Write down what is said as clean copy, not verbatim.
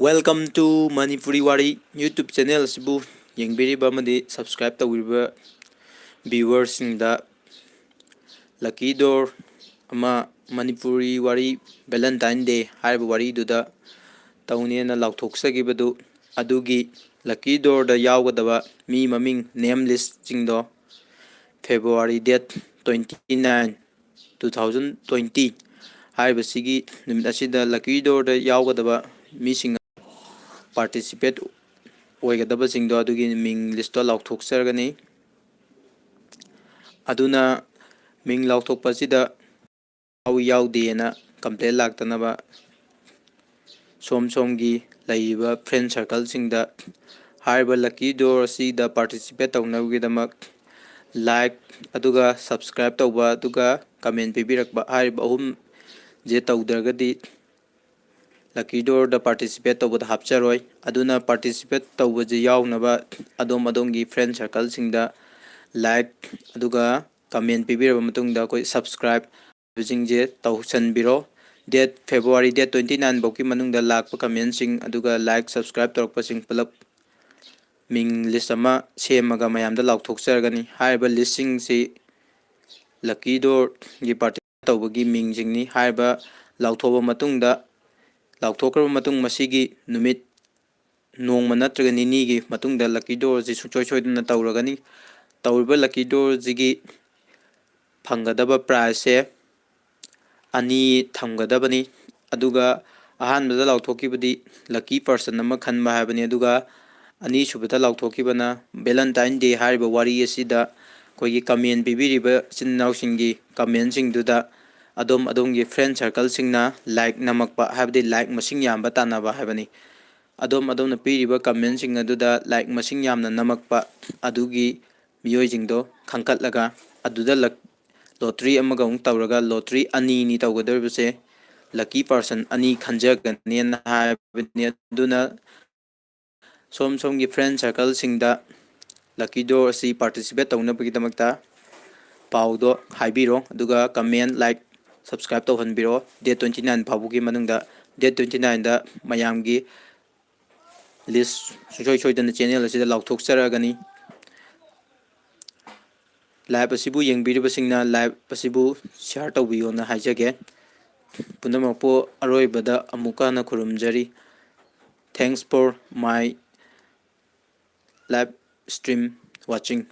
Welcome to Manipuri Wari YouTube channel asibu yengbiriba amadi subscribe tawiriba viewers da Lucky Door ama Manipuri Wari Valentine Day haiba wari duda taunena lauthoksagibedu adugi Lucky Door da yawgadaba mi maming name list jingdo February date 29 2020 haiba sigi numit asida Lucky Door da yawgadaba mi participate oigadaba singdo adugi ming list lauthoksergani aduna ming lauthokpasida yaudena complaint laktanaba somgi laiba friend circle singda haiba Lucky Door asida participate tawnagidamak like aduga subscribe tawba aduga comment pibirakba haiba ahum je tawdargadi Lucky Door da participate tawbada hapcharoi aduna participate tawbaje yawnaba adongi friend circle singda like aduga comment pibiraba matungda koi subscribe bijingje tawsanbiro date February date 29 bauki manungda lakpa comment sing aduga like subscribe tawrakpa sing pulap ming list ama semaga mayamda lauthoksergani haiba listing si Lucky Door gi participate tawbagi ming jingni haiba lauthoba matungda lauthokraba matung masigi numit nongma natraga nini matungda Lucky Door ji soiduna tawragani tawriba Lucky Door jigi phangadaba price ani thamgadabani aduga ahanbada lauthokibadi lucky person ama khanba habani aduga ani subata lauthokibana Valentine Day hariba wari asida koigi comment bibiriba sinnaw singi comment singduda adongi friend circle singna like namakpa habdi like masing yamba tanaba habani adona piriba comment sing aduda like masing yamna namakpa adugi miyoi jingdo khangkatlaga aduda lottery amaga tawraga lottery ani ni tawgadarbase lucky person ani khanjagani na habani aduna somgi friend circle singda Lucky Door si participate tawnabagidamagta paudo haibiro aduga comment like subscribe tawhanbiro date 29 phabugi manungda date 29 da mayamgi list soidana channel asida lauthokseragani live asibu yengbiriba singna live asibu share tawbiyo na haijage punamapo aroibada amukana khurumjari. Thanks for my live stream watching.